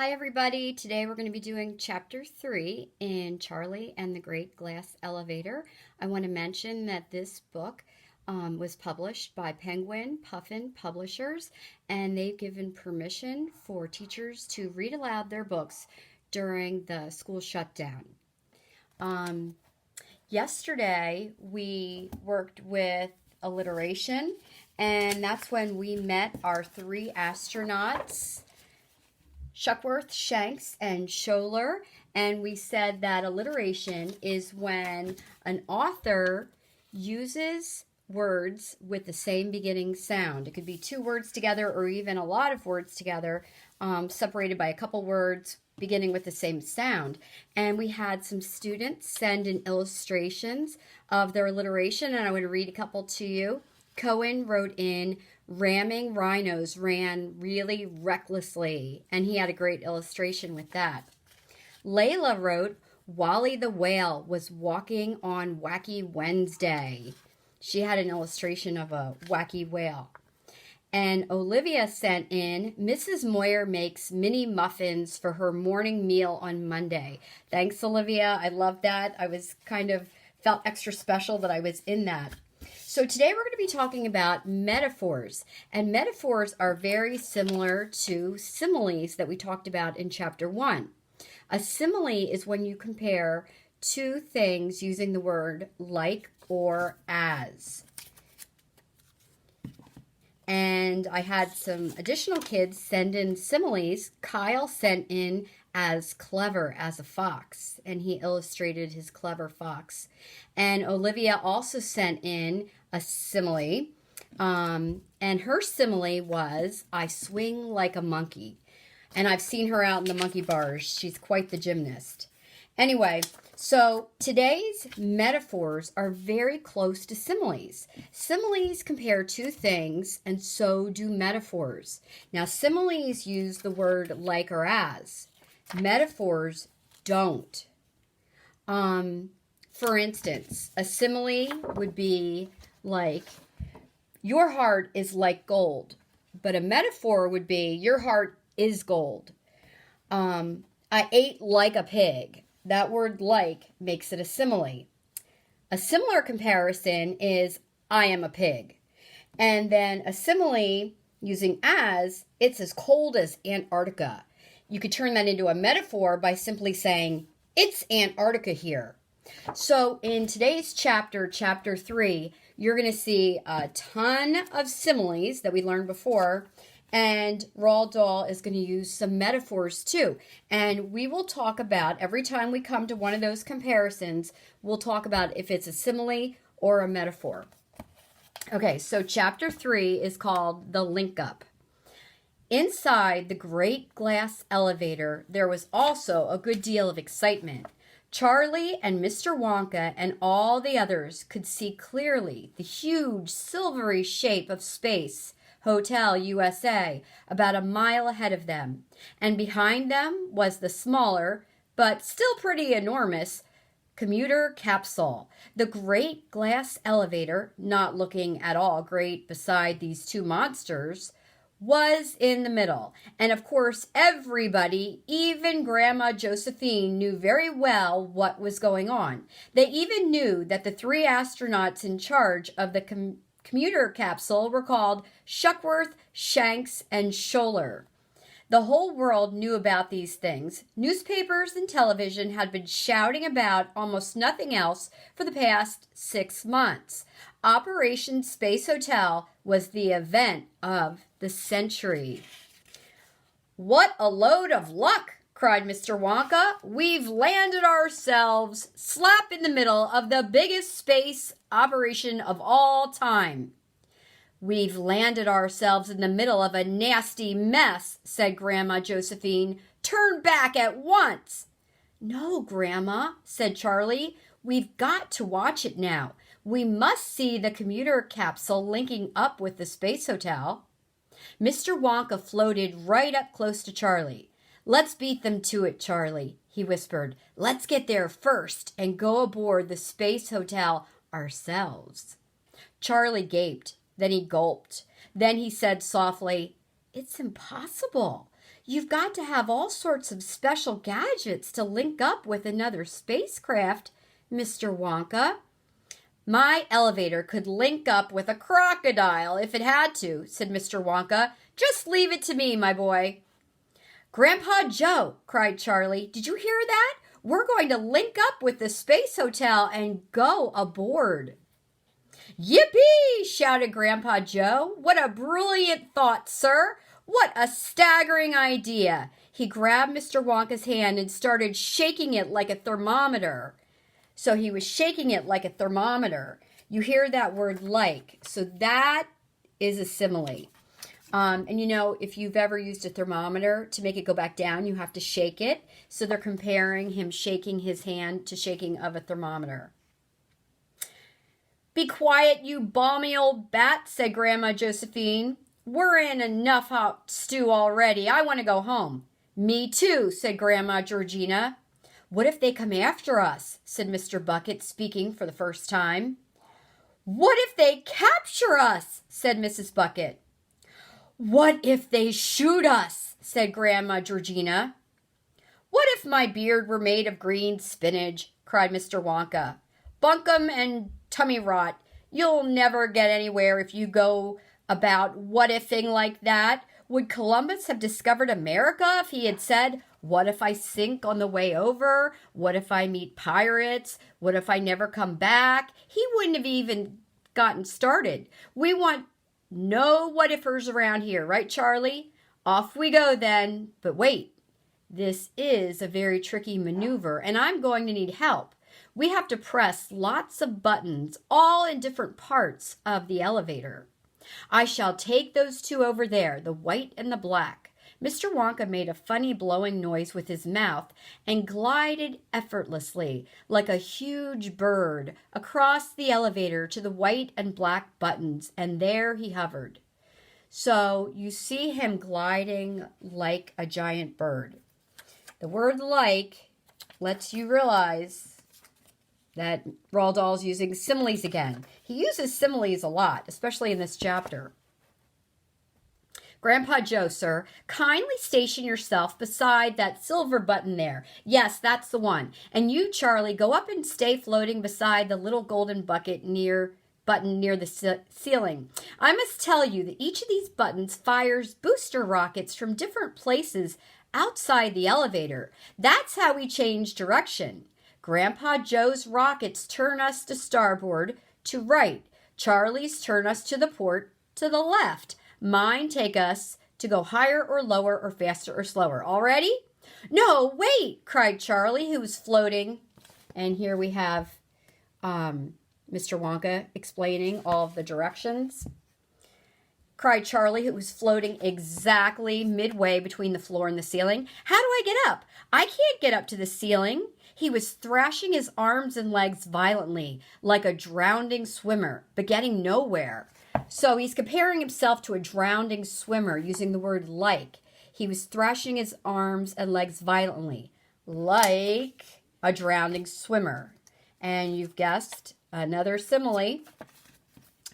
Hi everybody, today we're going to be doing chapter 3 in Charlie and the Great Glass Elevator. I want to mention that this book was published by Penguin Puffin Publishers, and they've given permission for teachers to read aloud their books during the school shutdown. Yesterday we worked with alliteration, and that's when we met our 3 astronauts, Shuckworth, Shanks, and Scholler, and we said that alliteration is when an author uses words with the same beginning sound. It could be 2 words together or even a lot of words together, separated by a couple words beginning with the same sound. And we had some students send in illustrations of their alliteration, and I want to read a couple to you. Cohen wrote in, ramming rhinos ran really recklessly, and he had a great illustration with that. Layla wrote, Wally the whale was walking on Wacky Wednesday. She had an illustration of a wacky whale. And Olivia sent in, Mrs. Moyer makes mini muffins for her morning meal on Monday. Thanks, Olivia. I love that. I was felt extra special that I was in that. So today we're going to be talking about metaphors, and metaphors are very similar to similes that we talked about in chapter 1. A simile is when you compare 2 things using the word like or as. And I had some additional kids send in similes. Kyle sent in as clever as a fox, and he illustrated his clever fox. And Olivia also sent in a simile, and her simile was, I swing like a monkey. And I've seen her out in the monkey bars. She's quite the gymnast. Anyway, so today's metaphors are very close to similes. Similes compare 2 things, and so do metaphors. Now, similes use the word like or as. Metaphors don't. For instance, a simile would be like, your heart is like gold. But a metaphor would be, your heart is gold. I ate like a pig. That word like makes it a simile. A similar comparison is, I am a pig. And then a simile using as, it's as cold as Antarctica. You could turn that into a metaphor by simply saying, it's Antarctica here. So in today's chapter, chapter 3, you're going to see a ton of similes that we learned before, and Roald Dahl is going to use some metaphors too. And we will talk about, every time we come to one of those comparisons, we'll talk about if it's a simile or a metaphor. Okay, so chapter 3 is called The Linkup. Inside the great glass elevator, there was also a good deal of excitement. Charlie and Mr. Wonka and all the others could see clearly the huge silvery shape of Space Hotel USA about a mile ahead of them, and behind them was the smaller, but still pretty enormous, commuter capsule. The great glass elevator, not looking at all great beside these 2 monsters, was in the middle. And of course, everybody, even Grandma Josephine, knew very well what was going on. They even knew that the 3 astronauts in charge of the commuter capsule were called Shuckworth, Shanks, and Scholler. The whole world knew about these things. Newspapers and television had been shouting about almost nothing else for the past 6 months. Operation Space Hotel was the event of the century. What a load of luck, cried Mr. Wonka. We've landed ourselves slap in the middle of the biggest space operation of all time. We've landed ourselves in the middle of a nasty mess, said Grandma Josephine. Turn back at once. No, Grandma, said Charlie. We've got to watch it now. We must see the commuter capsule linking up with the Space Hotel. Mr. Wonka floated right up close to Charlie. Let's beat them to it, Charlie, he whispered. Let's get there first and go aboard the Space Hotel ourselves. Charlie gaped. Then he gulped. Then he said softly, It's impossible. You've got to have all sorts of special gadgets to link up with another spacecraft, Mr. Wonka. My elevator could link up with a crocodile if it had to, said Mr. Wonka. Just leave it to me, my boy. Grandpa Joe, cried Charlie, did you hear that? We're going to link up with the space hotel and go aboard. Yippee! Shouted Grandpa Joe. What a brilliant thought, sir. What a staggering idea. He grabbed Mr. Wonka's hand and started shaking it like a thermometer. So he was shaking it like a thermometer. You hear that word like. So that is a simile. And you know, if you've ever used a thermometer to make it go back down, you have to shake it. So they're comparing him shaking his hand to shaking of a thermometer. Be quiet, you balmy old bat, said Grandma Josephine. We're in enough hot stew already. I want to go home. Me too, said Grandma Georgina. What if they come after us, said Mr. Bucket, speaking for the first time. What if they capture us, said Mrs. Bucket. What if they shoot us, said Grandma Georgina. What if my beard were made of green spinach, cried Mr. Wonka. Bunkum and tummy rot. You'll never get anywhere if you go about what-ifing like that. Would Columbus have discovered America if he had said, what if I sink on the way over? What if I meet pirates? What if I never come back? He wouldn't have even gotten started. We want no what-ifers around here, right, Charlie? Off we go then. But wait, this is a very tricky maneuver, and I'm going to need help. We have to press lots of buttons, all in different parts of the elevator. I shall take those two over there, the white and the black. Mr. Wonka made a funny blowing noise with his mouth and glided effortlessly, like a huge bird, across the elevator to the white and black buttons, and there he hovered. So you see him gliding like a giant bird. The word like lets you realize that Roald Dahl's using similes again. He uses similes a lot, especially in this chapter. Grandpa Joe, sir, kindly station yourself beside that silver button there. Yes, that's the one. And you, Charlie, go up and stay floating beside the little golden button near the ceiling. I must tell you that each of these buttons fires booster rockets from different places outside the elevator. That's how we change direction. Grandpa Joe's rockets turn us to starboard, to right. Charlie's turn us to the port, to the left. Mine take us to go higher or lower or faster or slower. All ready? No, wait, cried Charlie, who was floating. And here we have Mr. Wonka explaining all of the directions. Cried Charlie, who was floating exactly midway between the floor and the ceiling. How do I get up? I can't get up to the ceiling. He was thrashing his arms and legs violently, like a drowning swimmer, but getting nowhere. So he's comparing himself to a drowning swimmer using the word like. He was thrashing his arms and legs violently, like a drowning swimmer. And you've guessed, another simile.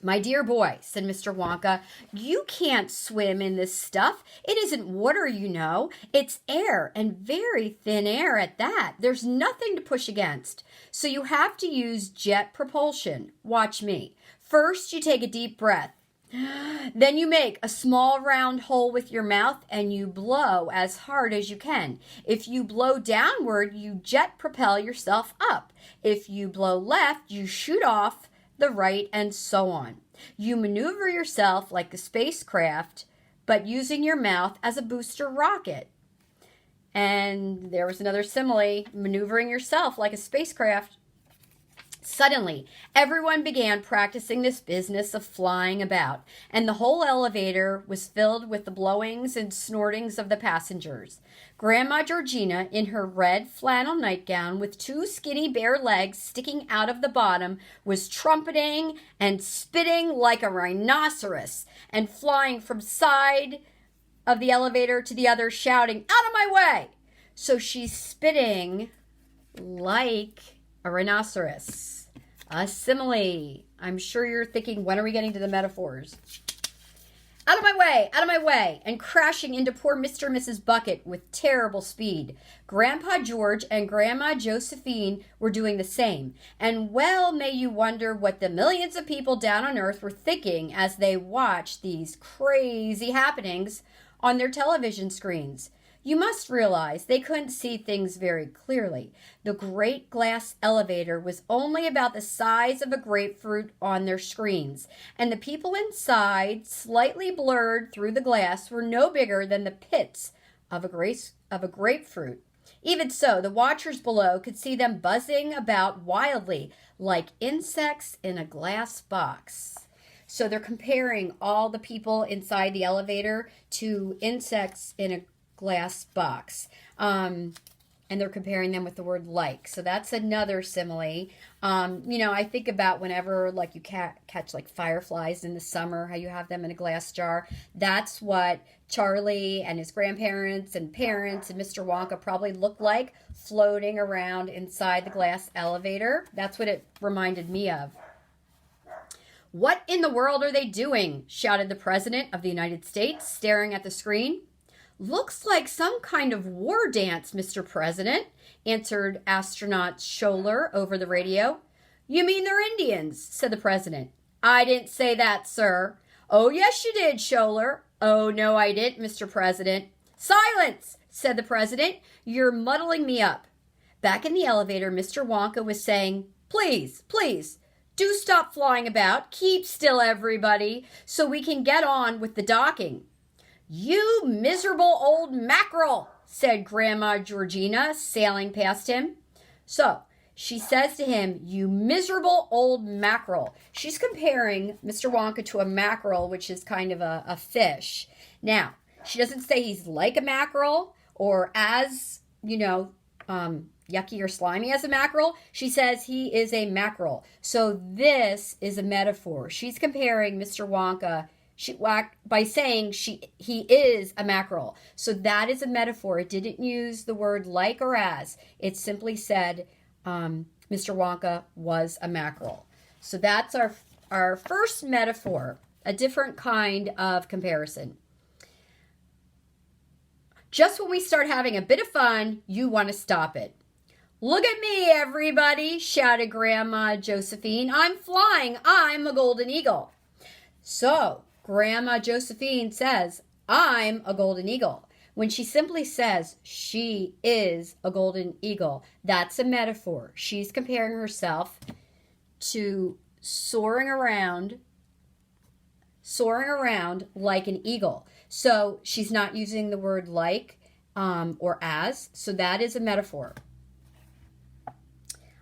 My dear boy, said Mr. Wonka, you can't swim in this stuff. It isn't water, you know. It's air, and very thin air at that. There's nothing to push against. So you have to use jet propulsion. Watch me. First, you take a deep breath. Then you make a small round hole with your mouth and you blow as hard as you can. If you blow downward, you jet propel yourself up. If you blow left, you shoot off the right, and so on. You maneuver yourself like a spacecraft, but using your mouth as a booster rocket. And there was another simile, maneuvering yourself like a spacecraft. Suddenly, everyone began practicing this business of flying about, and the whole elevator was filled with the blowings and snortings of the passengers. Grandma Georgina, in her red flannel nightgown with two skinny bare legs sticking out of the bottom, was trumpeting and spitting like a rhinoceros and flying from side of the elevator to the other, shouting, "Out of my way!" So she's spitting like a rhinoceros. A simile. I'm sure you're thinking, when are we getting to the metaphors? Out of my way, out of my way, and crashing into poor Mr. and Mrs. Bucket with terrible speed. Grandpa George and Grandma Josephine were doing the same. And well may you wonder what the millions of people down on Earth were thinking as they watched these crazy happenings on their television screens. You must realize they couldn't see things very clearly. The great glass elevator was only about the size of a grapefruit on their screens, and the people inside, slightly blurred through the glass, were no bigger than the pits of a grapefruit. Even so, the watchers below could see them buzzing about wildly, like insects in a glass box. So they're comparing all the people inside the elevator to insects in a glass box. And they're comparing them with the word like. So that's another simile. I think about whenever like you catch like fireflies in the summer, how you have them in a glass jar. That's what Charlie and his grandparents and parents and Mr. Wonka probably looked like floating around inside the glass elevator. That's what it reminded me of. What in the world are they doing? Shouted the President of the United States, staring at the screen. Looks like some kind of war dance, Mr. President, answered astronaut Scholler over the radio. You mean they're Indians, said the President. I didn't say that, sir. Oh, yes, you did, Scholler. Oh, no, I didn't, Mr. President. Silence, said the President. You're muddling me up. Back in the elevator, Mr. Wonka was saying, Please, please, do stop flying about. Keep still, everybody, so we can get on with the docking. You miserable old mackerel, said Grandma Georgina, sailing past him. So she says to him, you miserable old mackerel. She's comparing Mr. Wonka to a mackerel, which is kind of a fish. Now, she doesn't say he's like a mackerel or as, yucky or slimy as a mackerel. She says he is a mackerel. So this is a metaphor. She's comparing Mr. Wonka by saying he is a mackerel. So that is a metaphor. It didn't use the word like or as. It simply said Mr. Wonka was a mackerel. So that's our first metaphor, a different kind of comparison. Just when we start having a bit of fun, you want to stop it. Look at me, everybody, shouted Grandma Josephine. I'm flying. I'm a golden eagle. So Grandma Josephine says, I'm a golden eagle. When she simply says she is a golden eagle, that's a metaphor. She's comparing herself to soaring around like an eagle. So she's not using the word like or as. So that is a metaphor.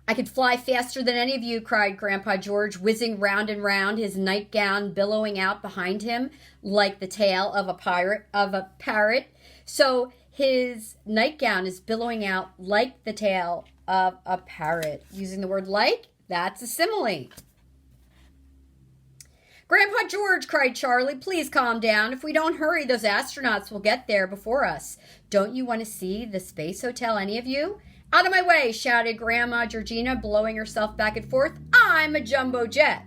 I could fly faster than any of you, cried Grandpa George, whizzing round and round, his nightgown billowing out behind him like the tail of a parrot. So his nightgown is billowing out like the tail of a parrot. Using the word like, that's a simile. Grandpa George, cried Charlie, please calm down. If we don't hurry, those astronauts will get there before us. Don't you want to see the space hotel, any of you? Out of my way, shouted Grandma Georgina, blowing herself back and forth. I'm a jumbo jet.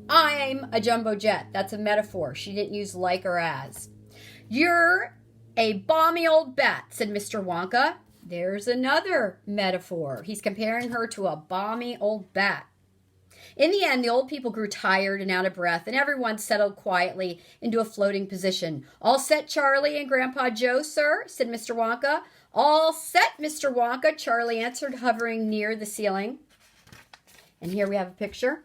I'm a jumbo jet. That's a metaphor. She didn't use like or as. You're a balmy old bat, said Mr. Wonka. There's another metaphor. He's comparing her to a balmy old bat. In the end, the old people grew tired and out of breath, and everyone settled quietly into a floating position. All set, Charlie and Grandpa Joe, sir, said Mr. Wonka. All set, Mr. Wonka, Charlie answered, hovering near the ceiling. And here we have a picture.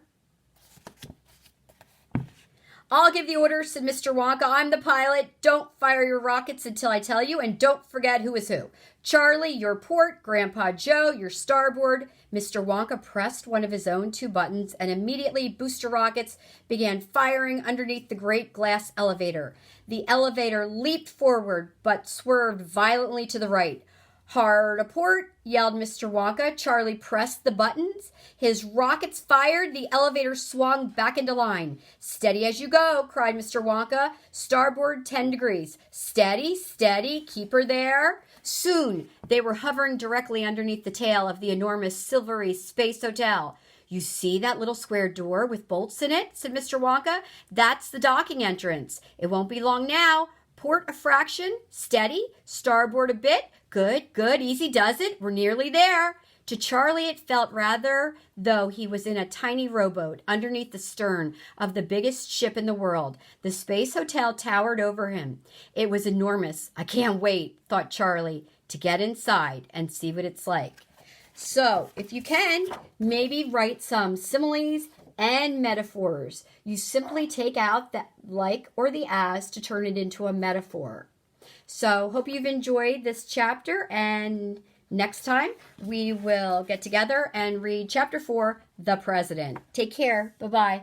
I'll give the orders, said Mr. Wonka. I'm the pilot. Don't fire your rockets until I tell you, and don't forget who is who. Charlie, your port. Grandpa Joe, your starboard. Mr. Wonka pressed one of his own 2 buttons, and immediately booster rockets began firing underneath the great glass elevator. The elevator leaped forward, but swerved violently to the right. Hard a port, yelled Mr. Wonka. Charlie pressed the buttons. His rockets fired. The elevator swung back into line. Steady as you go, cried Mr. Wonka. Starboard 10 degrees. Steady, steady, keep her there. Soon they were hovering directly underneath the tail of the enormous silvery space hotel. You see that little square door with bolts in it, said Mr. Wonka. That's the docking entrance. It won't be long now. Port a fraction, steady, starboard a bit. Good, good, easy does it. We're nearly there. To Charlie, it felt rather though he was in a tiny rowboat underneath the stern of the biggest ship in the world. The space hotel towered over him. It was enormous. I can't wait, thought Charlie, to get inside and see what it's like. So, if you can, maybe write some similes and metaphors. You simply take out the like or the as to turn it into a metaphor. So, hope you've enjoyed this chapter, and next time we will get together and read chapter 4, The President. Take care. Bye-bye.